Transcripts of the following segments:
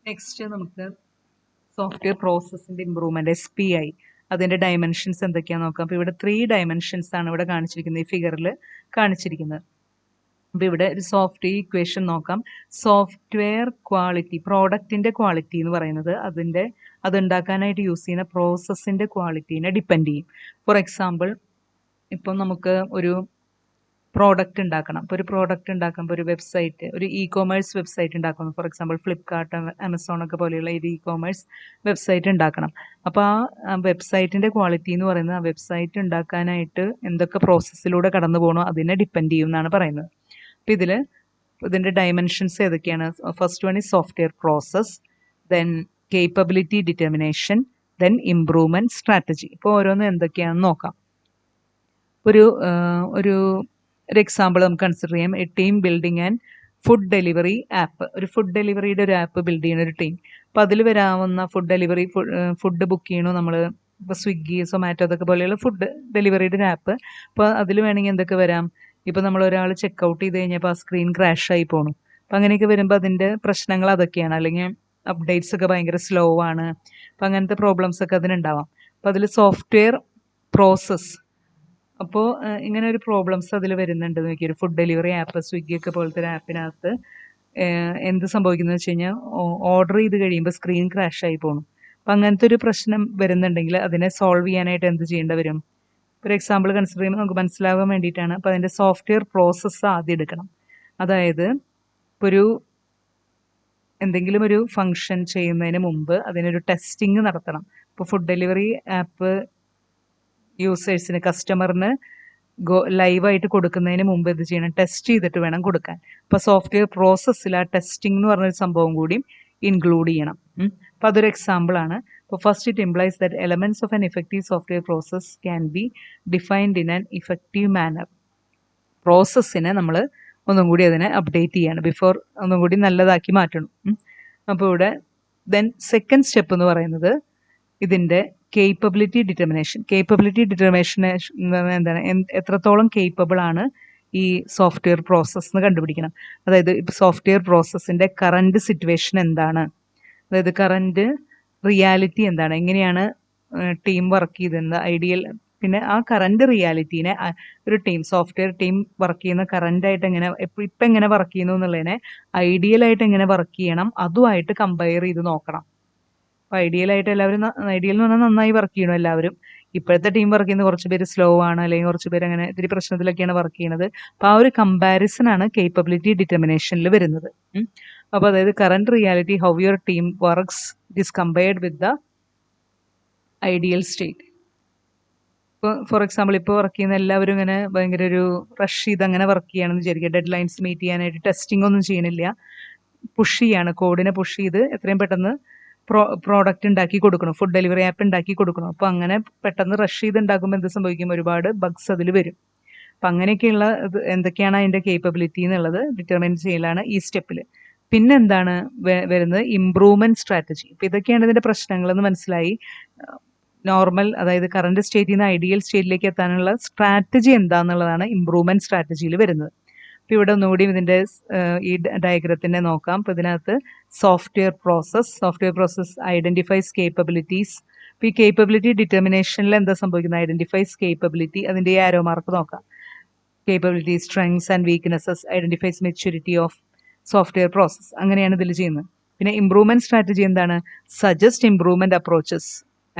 Next നമുക്ക് software പ്രോസസ്സിൻ്റെ improvement SPI അതിൻ്റെ dimensions എന്തൊക്കെയാണെന്ന് നോക്കാം. അപ്പോൾ ഇവിടെ 3 ഡയമെൻഷൻസ് ആണ് ഇവിടെ കാണിച്ചിരിക്കുന്നത്, ഈ ഫിഗറിൽ കാണിച്ചിരിക്കുന്നത്. അപ്പോൾ ഇവിടെ ഒരു ഇക്വേഷൻ നോക്കാം. സോഫ്റ്റ്വെയർ ക്വാളിറ്റി, പ്രോഡക്റ്റിൻ്റെ ക്വാളിറ്റി എന്ന് പറയുന്നത് അതുണ്ടാക്കാനായിട്ട് യൂസ് ചെയ്യുന്ന പ്രോസസ്സിൻ്റെ ക്വാളിറ്റീനെ ഡിപ്പെൻഡ് ചെയ്യും. ഫോർ എക്സാമ്പിൾ, ഇപ്പം നമുക്ക് ഒരു പ്രോഡക്റ്റ് ഉണ്ടാക്കണം. അപ്പോൾ ഒരു പ്രോഡക്റ്റ് ഉണ്ടാക്കുമ്പോൾ ഒരു വെബ്സൈറ്റ്, ഒരു കൊമേഴ്സ് വെബ്സൈറ്റ് ഉണ്ടാക്കണം. ഫോർ എക്സാമ്പിൾ ഫ്ലിപ്കാർട്ട്, ആമസോൺ ഒക്കെ പോലെയുള്ള ഒരു കൊമേഴ്സ് വെബ്സൈറ്റ് ഉണ്ടാക്കണം. അപ്പോൾ ആ വെബ്സൈറ്റിൻ്റെ ക്വാളിറ്റി എന്ന് പറയുന്നത് ആ വെബ്സൈറ്റ് ഉണ്ടാക്കാനായിട്ട് എന്തൊക്കെ പ്രോസസ്സിലൂടെ കടന്നു പോകണോ അതിനെ ഡിപ്പെൻഡ് ചെയ്യും എന്നാണ് പറയുന്നത്. അപ്പോൾ ഇതിൻ്റെ ഡയമെൻഷൻസ് ഏതൊക്കെയാണ്? First one is software process, then capability determination, then improvement strategy. ഇപ്പോൾ ഓരോന്നും എന്തൊക്കെയാണെന്ന് നോക്കാം. ഒരു എക്സാമ്പിൾ നമുക്ക് കൺസിഡർ ചെയ്യാം. A team building and food delivery app. ഒരു ഫുഡ് ഡെലിവറിയുടെ ഒരു ആപ്പ് ബിൽഡ് ചെയ്യുന്ന ഒരു ടീം. അപ്പോൾ അതിൽ വരാവുന്ന ഫുഡ് ബുക്ക് ചെയ്യണോ നമ്മൾ, ഇപ്പോൾ സ്വിഗ്ഗി, സൊമാറ്റോ അതൊക്കെ പോലെയുള്ള ഫുഡ് ഡെലിവറിയുടെ ഒരു ആപ്പ്. അപ്പോൾ അതിൽ വേണമെങ്കിൽ എന്തൊക്കെ വരാം? ഇപ്പോൾ നമ്മൾ ഒരാൾ ചെക്കൗട്ട് ചെയ്ത് കഴിഞ്ഞപ്പോൾ ആ സ്ക്രീൻ ക്രാഷായി പോണു. അപ്പോൾ അങ്ങനെയൊക്കെ വരുമ്പോൾ അതിൻ്റെ പ്രശ്നങ്ങൾ അതൊക്കെയാണ്. അല്ലെങ്കിൽ അപ്ഡേറ്റ്സ് ഒക്കെ ഭയങ്കര സ്ലോ ആണ്. അപ്പോൾ അങ്ങനത്തെ പ്രോബ്ലംസ് ഒക്കെ അതിനുണ്ടാവാം. അപ്പോൾ അതിൽ സോഫ്റ്റ്വെയർ പ്രോസസ്സ്, അപ്പോൾ ഇങ്ങനെ ഒരു പ്രോബ്ലംസ് അതിൽ വരുന്നുണ്ട്. നോക്കിയൊരു ഫുഡ് ഡെലിവറി ആപ്പ്, സ്വിഗ്ഗി ഒക്കെ പോലത്തെ ഒരു ആപ്പിനകത്ത് എന്ത് സംഭവിക്കുന്നത് വെച്ച് കഴിഞ്ഞാൽ ഓർഡർ ചെയ്ത് കഴിയുമ്പോൾ സ്ക്രീൻ ക്രാഷായി പോകണം. അപ്പം അങ്ങനത്തെ ഒരു പ്രശ്നം വരുന്നുണ്ടെങ്കിൽ അതിനെ സോൾവ് ചെയ്യാനായിട്ട് എന്ത് ചെയ്യേണ്ടി വരും? ഒരു എക്സാമ്പിൾ കൺസിഡർ ചെയ്യുമ്പോൾ നമുക്ക് മനസ്സിലാകാൻ വേണ്ടിയിട്ടാണ്. അപ്പോൾ അതിൻ്റെ സോഫ്റ്റ്വെയർ പ്രോസസ്സ് ആദ്യം എടുക്കണം. അതായത് ഇപ്പോൾ എന്തെങ്കിലും ഒരു ഫങ്ഷൻ ചെയ്യുന്നതിന് മുമ്പ് അതിനൊരു ടെസ്റ്റിംഗ് നടത്തണം. ഇപ്പോൾ ഫുഡ് ഡെലിവറി ആപ്പ് യൂസേഴ്സിന്, കസ്റ്റമറിന് ലൈവായിട്ട് കൊടുക്കുന്നതിന് മുമ്പ് ഇത് ചെയ്യണം, ടെസ്റ്റ് ചെയ്തിട്ട് വേണം കൊടുക്കാൻ. അപ്പോൾ സോഫ്റ്റ്വെയർ പ്രോസസ്സിൽ ആ ടെസ്റ്റിംഗ് എന്ന് പറഞ്ഞൊരു സംഭവം കൂടി ഇൻക്ലൂഡ് ചെയ്യണം. അപ്പോൾ അതൊരു എക്സാമ്പിളാണ്. അപ്പോൾ first it implies that elements of an effective software process can be defined in an effective manner. പ്രോസസ്സിനെ നമ്മൾ ഒന്നും കൂടി അതിനെ അപ്ഡേറ്റ് ചെയ്യാണ്, ബിഫോർ ഒന്നും കൂടി നല്ലതാക്കി മാറ്റണം. അപ്പോൾ ഇവിടെ ദെൻ സെക്കൻഡ് സ്റ്റെപ്പ് എന്ന് പറയുന്നത് ഇതിൻ്റെ കേപ്പബിലിറ്റി ഡിറ്റർമിനേഷൻ. കേപ്പബിലിറ്റി ഡിറ്റർമിനേഷൻ എന്താണ്? എത്രത്തോളം കേപ്പബിൾ ആണ് ഈ സോഫ്റ്റ്വെയർ പ്രോസസ്സ് എന്ന് കണ്ടുപിടിക്കണം. അതായത് ഇപ്പോൾ സോഫ്റ്റ്വെയർ പ്രോസസ്സിൻ്റെ കറണ്ട് സിറ്റുവേഷൻ എന്താണ്, അതായത് കറണ്ട് റിയാലിറ്റി എന്താണ്, എങ്ങനെയാണ് ടീം വർക്ക് ചെയ്തത്, ഐഡിയൽ. പിന്നെ ആ കറണ്ട് റിയാലിറ്റീനെ ഒരു സോഫ്റ്റ്വെയർ ടീം വർക്ക് ചെയ്യുന്ന കറണ്ടായിട്ട് ഇപ്പം എങ്ങനെ വർക്ക് ചെയ്യുന്നു എന്നുള്ളതിനെ ഐഡിയലായിട്ട് എങ്ങനെ വർക്ക് ചെയ്യണം അതുമായിട്ട് കമ്പയർ ചെയ്ത് നോക്കണം. അപ്പോൾ ഐഡിയലായിട്ട് എല്ലാവരും, ഐഡിയൽ എന്ന് പറഞ്ഞാൽ നന്നായി വർക്ക് ചെയ്യണം എല്ലാവരും. ഇപ്പോഴത്തെ ടീം വർക്ക് ചെയ്യുന്ന കുറച്ച് പേര് സ്ലോ ആണ്, അല്ലെങ്കിൽ കുറച്ച് പേര് അങ്ങനെ ഇത്തിരി പ്രശ്നത്തിലൊക്കെയാണ് വർക്ക് ചെയ്യുന്നത്. അപ്പോൾ ആ ഒരു കമ്പാരിസൺ ആണ് കേപ്പബിലിറ്റി ഡിറ്റർമിനേഷനിൽ വരുന്നത്. അപ്പോൾ അതായത് current reality, how your team works, it is compared with the ideal state. ഇപ്പോൾ ഫോർ എക്സാമ്പിൾ ഇപ്പോൾ വർക്ക് ചെയ്യുന്ന എല്ലാവരും ഇങ്ങനെ ഭയങ്കര ഒരു റഷ് ചെയ്ത് അങ്ങനെ വർക്ക് ചെയ്യുകയാണെന്ന് വിചാരിക്കുക. ഡെഡ് ലൈൻസ് മീറ്റ് ചെയ്യാനായിട്ട് ടെസ്റ്റിംഗ് ഒന്നും ചെയ്യണില്ല, പുഷ് ചെയ്യാണ്, കോഡിനെ പുഷ് ചെയ്ത് എത്രയും പെട്ടെന്ന് പ്രോഡക്റ്റ് ഉണ്ടാക്കി കൊടുക്കണം, ഫുഡ് ഡെലിവറി ആപ്പ് ഉണ്ടാക്കി കൊടുക്കണം. അപ്പോൾ അങ്ങനെ പെട്ടെന്ന് റഷ് ചെയ്ത് ഉണ്ടാക്കുമ്പോൾ എന്ത് സംഭവിക്കും? ഒരുപാട് ബഗ്സ് അതിൽ വരും. അപ്പം അങ്ങനെയൊക്കെയുള്ള എന്തൊക്കെയാണ് അതിൻ്റെ കേപ്പബിലിറ്റി എന്നുള്ളത് ഡിറ്റർമൈൻ ചെയ്യലാണ് ഈ സ്റ്റെപ്പിൽ. പിന്നെ എന്താണ് വരുന്നത്? Improvement strategy. അപ്പോൾ ഇതൊക്കെയാണ് ഇതിൻ്റെ പ്രശ്നങ്ങളെന്ന് മനസ്സിലായി. നോർമൽ, അതായത് കറണ്ട് സ്റ്റേറ്റിൽ നിന്ന് ഐഡിയൽ സ്റ്റേറ്റിലേക്ക് എത്താനുള്ള സ്ട്രാറ്റജി എന്താണെന്നുള്ളതാണ് ഇംപ്രൂവ്മെൻറ്റ് സ്ട്രാറ്റജിയിൽ വരുന്നത്. അപ്പോൾ ഇവിടെ ഒന്നുകൂടി ഇതിൻ്റെ ഈ ഡയഗ്രത്തിനെ നോക്കാം. അപ്പോൾ ഇതിനകത്ത് സോഫ്റ്റ്വെയർ പ്രോസസ് ഐഡൻറ്റിഫൈസ് കേപ്പബിലിറ്റീസ്. അപ്പോൾ ഈ കേപ്പബിലിറ്റി ഡിറ്റർമിനേഷനിൽ എന്താ സംഭവിക്കുന്നത്? ഐഡൻറ്റിഫൈസ് കേപ്പബിലിറ്റി, അതിൻ്റെ ഈ ആരോ മാർക്ക് നോക്കാം. Capability, strengths and weaknesses, identifies maturity of software process. അങ്ങനെയാണ് ഇതിൽ ചെയ്യുന്നത്. പിന്നെ ഇംപ്രൂവ്മെൻറ്റ് സ്ട്രാറ്റജി എന്താണ്? Suggest improvement approaches,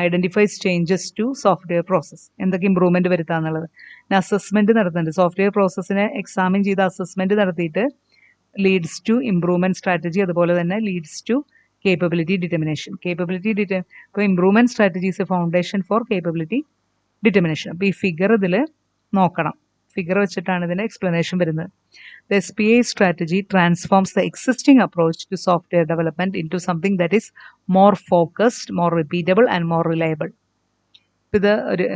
identifies changes to software process. എന്തൊക്കെ ഇമ്പ്രൂവ്മെൻറ്റ് വരുത്താന്നുള്ളത്. പിന്നെ അസസ്മെൻറ്റ് നടത്തുന്നുണ്ട്. സോഫ്റ്റ്വെയർ പ്രോസസ്സിനെ എക്സാമിൻ ചെയ്ത് അസസ്മെൻറ്റ് നടത്തിയിട്ട് ലീഡ്സ് ടു ഇംപ്രൂവ്മെൻറ്റ് സ്ട്രാറ്റജി, അതുപോലെ തന്നെ ലീഡ്സ് ടു കേപ്പബിലിറ്റി ഡിറ്റർമിനേഷൻ. ഇപ്പോൾ improvement strategy is a foundation for capability determination. അപ്പോൾ ഈ ഫിഗർ ഇതിൽ നോക്കണം. ഫിഗർ വെച്ചിട്ടാണ് ഇതിൻ്റെ എക്സ്പ്ലനേഷൻ വരുന്നത്. The SPI strategy transforms the existing approach to software development into something that is more focused, more repeatable and more reliable.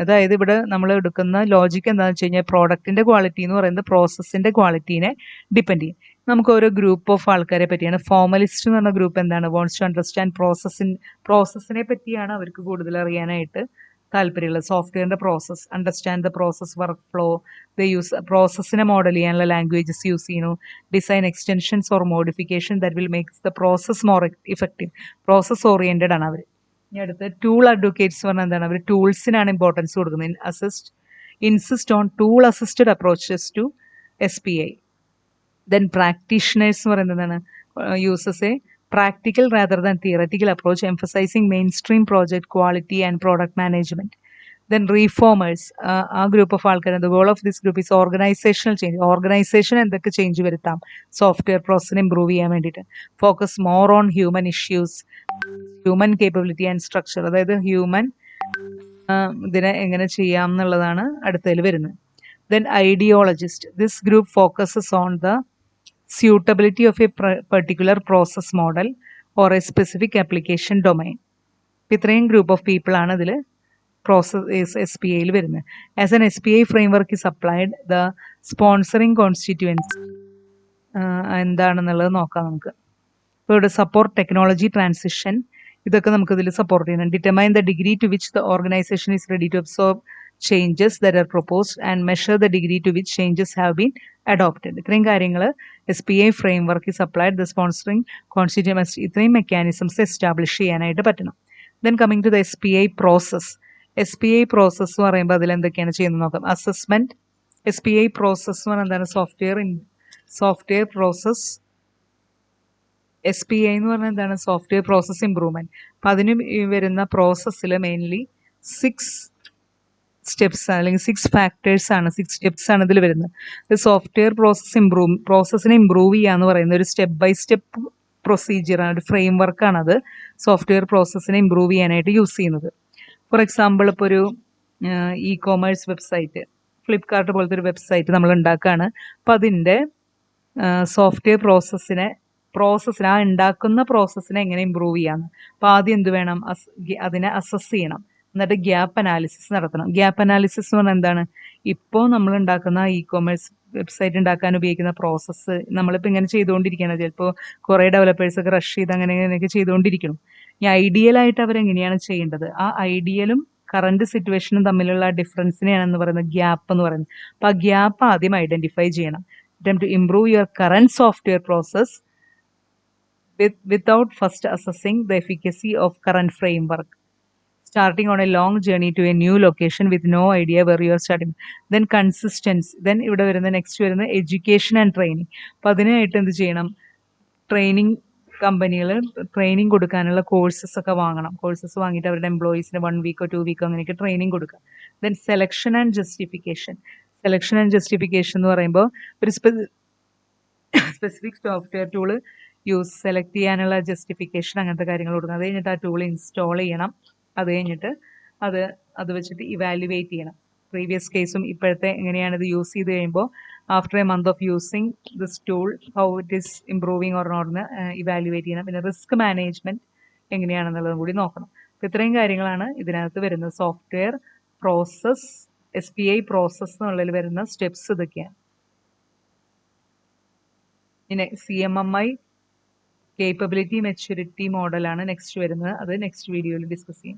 അതായത് ഇവിടെ നമ്മൾ എടുക്കുന്ന ലോജിക്ക് എന്താണെന്ന് വെച്ച് കഴിഞ്ഞാൽ പ്രോഡക്റ്റിൻ്റെ ക്വാളിറ്റി എന്ന് പറയുന്നത് പ്രോസസ്സിൻ്റെ ക്വാളിറ്റീനെ ഡിപ്പെൻഡ് ചെയ്യും. നമുക്ക് ഓരോ ഗ്രൂപ്പ് ഓഫ് ആൾക്കാരെ പറ്റിയാണ്. ഫോർമലിസ്റ്റ് എന്ന് പറഞ്ഞ ഗ്രൂപ്പ് എന്താണ്? വോണ്ട്സ് ടു അണ്ടർസ്റ്റാൻഡ് പ്രോസസ്സിനെ പറ്റിയാണ് അവർക്ക് കൂടുതൽ അറിയാനായിട്ട് താല്പര്യമുള്ളത്. സോഫ്റ്റ്വെയറിൻ്റെ process, understand the process work flow, the use പ്രോസസ്സിനെ മോഡൽ ചെയ്യാനുള്ള ലാംഗ്വേജസ് യൂസ് ചെയ്യുന്നു, design extensions or modification that will makes the process more effective. Process oriented ആണ് അവർ. ഇനി അടുത്ത് ടൂൾ അഡ്വക്കേറ്റ്സ് പറഞ്ഞാൽ എന്താണ്? അവർ ടൂൾസിനാണ് ഇമ്പോർട്ടൻസ് കൊടുക്കുന്നത്. Insist on tool assisted approaches to SPI. Then practitioners എന്ന് പറയുന്നത് എന്താണ്? Uses a practical rather than theoretical approach, emphasizing mainstream project quality and product management. Then reformers, ആ ഗ്രൂപ്പ് ഓഫ് ആൾക്കാർ, the goal of this group is organizational change. Organization എന്തൊക്കെ change വരുത്താം software പ്രോസസ്സിനെ improve ചെയ്യാൻ വേണ്ടിയിട്ട്. Focus more on human issues, human capability and structure. അതായത് human ഇതിനെ എങ്ങനെ ചെയ്യാം എന്നുള്ളതാണ് അടുത്തതിൽ വരുന്നത്. Then ideologist, this group focuses on the suitability of a particular process model or a specific application domain. ഇത്രയും ഗ്രൂപ്പ് ഓഫ് പീപ്പിൾ ആണ് ഇതിൽ പ്രോസസ് SPIയിൽ വരുന്നത്. As an SPI framework is applied, the sponsoring constituents എന്താണെന്നുള്ളത് നോക്കാം നമുക്ക്. ഇപ്പോൾ ഇവിടെ support technology transition, ഇതൊക്കെ നമുക്ക് ഇതിൽ സപ്പോർട്ട് ചെയ്യണം. Determine the degree to which the organisation is ready to absorb changes that are proposed and measure the degree to which changes have been adopted. ഇത്രയും കാര്യങ്ങൾ SPI framework is applied, the sponsoring constituency, ഇത്രയും mechanisms establish ചെയ്യാനായിട്ട് പറ്റണം. Then coming to the SPI process. SPI process എന്ന് പറയുമ്പോൾ അതിൽ എന്തൊക്കെയാണ് ചെയ്യുന്നത് നോക്കാം. അസസ്മെന്റ്. SPI പ്രോസസ് എന്ന് പറഞ്ഞാൽ എന്താണ്? Software process. SPI എന്ന് പറഞ്ഞാൽ എന്താണ്? Software process improvement. അപ്പം അതിന് വരുന്ന പ്രോസസ്സിൽ മെയിൻലി 6 സ്റ്റെപ്സ് അല്ലെങ്കിൽ 6 ഫാക്ടേഴ്സ് ആണ്, 6 സ്റ്റെപ്സ് ആണ് ഇതിൽ വരുന്നത്. സോഫ്റ്റ്വെയർ പ്രോസസ്സിനെ ഇമ്പ്രൂവ് ചെയ്യുക എന്ന് പറയുന്ന ഒരു സ്റ്റെപ്പ് ബൈ സ്റ്റെപ്പ് പ്രൊസീജിയറാണ്, ഒരു ഫ്രെയിം വർക്കാണത് സോഫ്റ്റ്വെയർ പ്രോസസ്സിനെ ഇമ്പ്രൂവ് ചെയ്യാനായിട്ട് യൂസ് ചെയ്യുന്നത്. ഫോർ എക്സാമ്പിൾ, ഇപ്പോൾ ഒരു ഇ-കോമേഴ്സ് വെബ്സൈറ്റ്, ഫ്ലിപ്കാർട്ട് പോലത്തെ ഒരു വെബ്സൈറ്റ് നമ്മൾ ഉണ്ടാക്കുകയാണ്. അപ്പോൾ അതിൻ്റെ സോഫ്റ്റ്വെയർ പ്രോസസ്സിനെ ആ ഉണ്ടാക്കുന്ന പ്രോസസ്സിനെ എങ്ങനെ ഇമ്പ്രൂവ് ചെയ്യാമെന്ന്. അപ്പോൾ ആദ്യം എന്ത് വേണം? അതിനെ അസസ് ചെയ്യണം, എന്നിട്ട് ഗ്യാപ്പ് അനാലിസിസ് നടത്തണം. ഗ്യാപ്പ് അനാലിസിസ് എന്ന് പറഞ്ഞാൽ എന്താണ്? ഇപ്പോൾ നമ്മൾ ഉണ്ടാക്കുന്ന ഇ-കോമേഴ്സ് വെബ്സൈറ്റ് ഉണ്ടാക്കാൻ ഉപയോഗിക്കുന്ന പ്രോസസ്സ് നമ്മളിപ്പോൾ ഇങ്ങനെ ചെയ്തുകൊണ്ടിരിക്കുകയാണ്. ചിലപ്പോൾ കുറേ ഡെവലപ്പേഴ്സൊക്കെ റഷ് ചെയ്ത് അങ്ങനെയൊക്കെ ചെയ്തുകൊണ്ടിരിക്കണം. ഈ ഐഡിയലായിട്ട് അവരെങ്ങനെയാണ് ചെയ്യേണ്ടത്? ആ ഐഡിയലും കറണ്ട് സിറ്റുവേഷനും തമ്മിലുള്ള ഡിഫറൻസിനെയാണെന്ന് പറയുന്നത് ഗ്യാപ്പ് എന്ന് പറയുന്നത്. അപ്പോൾ ആ ഗ്യാപ്പ് ആദ്യം ഐഡൻറ്റിഫൈ ചെയ്യണം. To improve your current software process without first assessing the efficacy of current framework. Starting on a long journey to a new location with no idea where you are starting. Then consistency. Then ഇവിടെ വരുന്ന next വരുന്ന education and training. അപ്പോൾ അതിനായിട്ട് എന്ത് ചെയ്യണം? Training കമ്പനികൾ training കൊടുക്കാനുള്ള courses ഒക്കെ വാങ്ങണം. കോഴ്സസ് വാങ്ങിയിട്ട് അവരുടെ എംപ്ലോയീസിന് 1 വീക്കോ 2 വീക്കോ അങ്ങനെയൊക്കെ ട്രെയിനിങ് കൊടുക്കുക. Then selection and justification. Selection and justification എന്ന് പറയുമ്പോൾ ഒരു സ്പെസിഫിക് സോഫ്റ്റ്വെയർ ടൂള് സെലക്ട് ചെയ്യാനുള്ള ജസ്റ്റിഫിക്കേഷൻ, അങ്ങനത്തെ കാര്യങ്ങൾ കൊടുക്കണം. അത് കഴിഞ്ഞിട്ട് ആ ടൂൾ ഇൻസ്റ്റാൾ ചെയ്യണം. അത് കഴിഞ്ഞിട്ട് അത് വെച്ചിട്ട് ഇവാലുവേറ്റ് ചെയ്യണം. പ്രീവിയസ് കേസും ഇപ്പോഴത്തെ എങ്ങനെയാണ് ഇത് യൂസ് ചെയ്ത് കഴിയുമ്പോൾ after a month of using this tool how it is improving or നോട്ട്ന്ന് ഇവാലുവേറ്റ് ചെയ്യണം. പിന്നെ റിസ്ക് മാനേജ്മെൻറ്റ് എങ്ങനെയാണെന്നുള്ളതും കൂടി നോക്കണം. അപ്പോൾ ഇത്രയും കാര്യങ്ങളാണ് ഇതിനകത്ത് വരുന്നത്. സോഫ്റ്റ്വെയർ പ്രോസസ്, SPI പ്രോസസ് എന്നുള്ളതിൽ വരുന്ന സ്റ്റെപ്സ് ഇതൊക്കെയാണ്. പിന്നെ CMMI കേപ്പബിലിറ്റി മെച്യൂരിറ്റി മോഡലാണ് നെക്സ്റ്റ് വരുന്നത്. അത് നെക്സ്റ്റ് വീഡിയോയിൽ ഡിസ്കസ് ചെയ്യും.